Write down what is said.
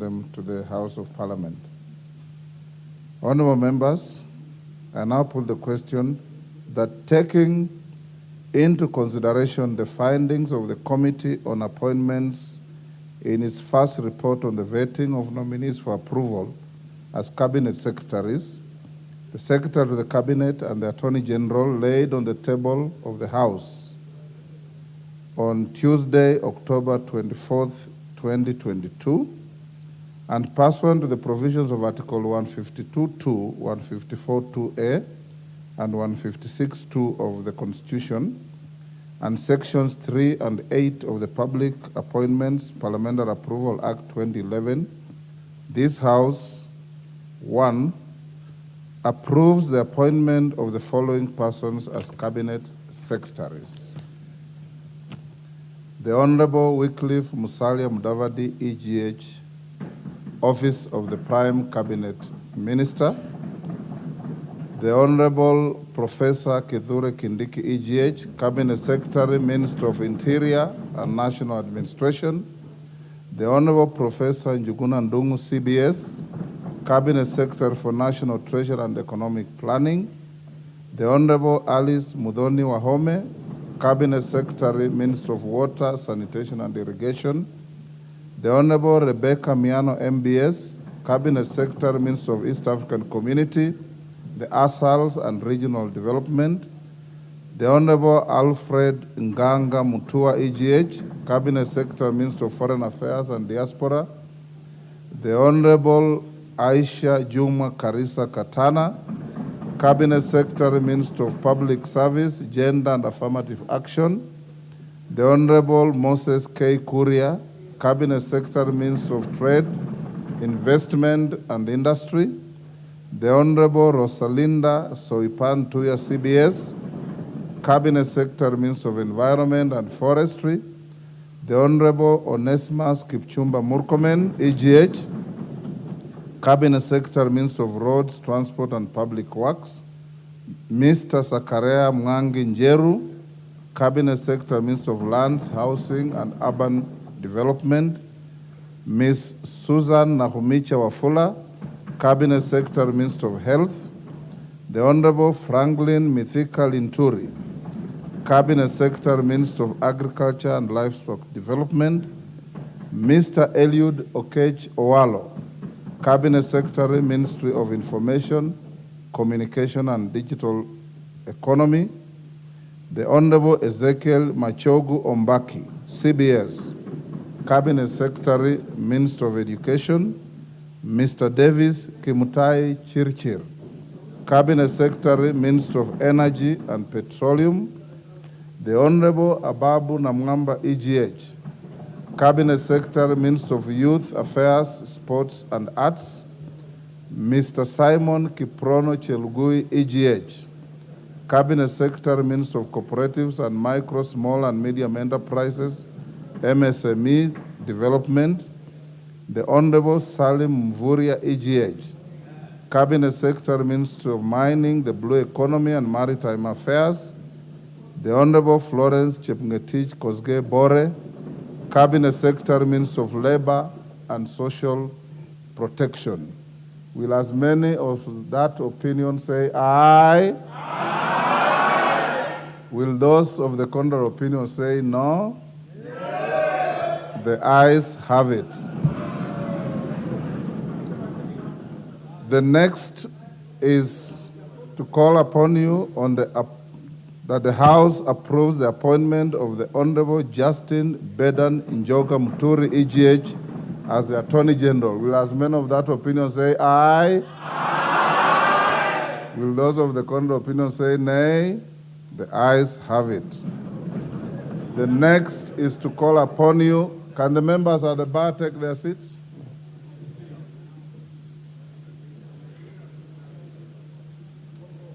them to the House of Parliament. Honourable members, I now put the question that taking into consideration the findings of the Committee on Appointments in its first report on the vetting of nominees for approval as Cabinet Secretaries, the Secretary of the Cabinet and the Attorney General laid on the table of the House on Tuesday, October 24th, 2022, and pursuant to the provisions of Article 152(2), 154(2)A, and 156(2) of the Constitution, and Sections 3 and 8 of the Public Appointments Parliamentary Approval Act 2011, this House, 1, approves the appointment of the following persons as Cabinet Secretaries. The Honorable Wycliffe Musalia Mudavadi, EGH, Office of the Prime Cabinet Minister. The Honorable Professor Kithure Kindiki, EGH, Cabinet Secretary, Minister of Interior and National Administration. The Honorable Professor Njuguna Ndungu, CBS, Cabinet Secretary for National Treasury and Economic Planning. The Honorable Alice Mudhoni Wahome, Cabinet Secretary, Minister of Water, Sanitation and Irrigation. The Honorable Rebecca Miano, MBS, Cabinet Secretary, Minister of East African Community, the ASALs and Regional Development. The Honorable Alfred Nganga Mutua, EGH, Cabinet Secretary, Minister of Foreign Affairs and Diaspora. The Honorable Aisha Juma Karisa Katana, Cabinet Secretary, Minister of Public Service, Gender and Affirmative Action. The Honorable Moses K. Kuria, Cabinet Secretary, Minister of Trade, Investment and Industry. The Honorable Rosalinda Soipan Tuya, CBS, Cabinet Secretary, Minister of Environment and Forestry. The Honorable Onesimus Kipchumba Murkomen, EGH, Cabinet Secretary, Minister of Roads, Transport and Public Works. Mr. Sakaria Mwangi Njeru, Cabinet Secretary, Minister of Lands, Housing and Urban Development. Ms. Susan Nahumicha Wafula, Cabinet Secretary, Minister of Health. The Honorable Franklin Mithika Linturi, Cabinet Secretary, Minister of Agriculture and Livestock Development. Mr. Eliud Okech Owalo, Cabinet Secretary, Ministry of Information, Communication and Digital Economy. The Honorable Ezekiel Machogu Ombaki, CBS, Cabinet Secretary, Minister of Education. Mr. Davis Kimutai Chirchir, Cabinet Secretary, Minister of Energy and Petroleum. The Honorable Ababu Namwamba, EGH, Cabinet Secretary, Minister of Youth Affairs, Sports and Arts. Mr. Simon Kiprono Chelugui, EGH, Cabinet Secretary, Minister of Cooperatives and Micro, Small and Medium Enterprises, MSME Development. The Honorable Salim Mvuria, EGH, Cabinet Secretary, Ministry of Mining, the Blue Economy and Maritime Affairs. The Honorable Florence Chepngetich Kosgei Bore, Cabinet Secretary, Minister of Labor and Social Protection. Will as many of that opinion say aye? Aye. Will those of the contrary opinion say no? Yes. The ayes have it. The next is to call upon you on that the House approves the appointment of the Honorable Justin Bedan Njoga Muturi, EGH, as the Attorney General. Will as many of that opinion say aye? Aye. Will those of the contrary opinion say nay? The ayes have it. The next is to call upon you. Can the members at the bar take their seats?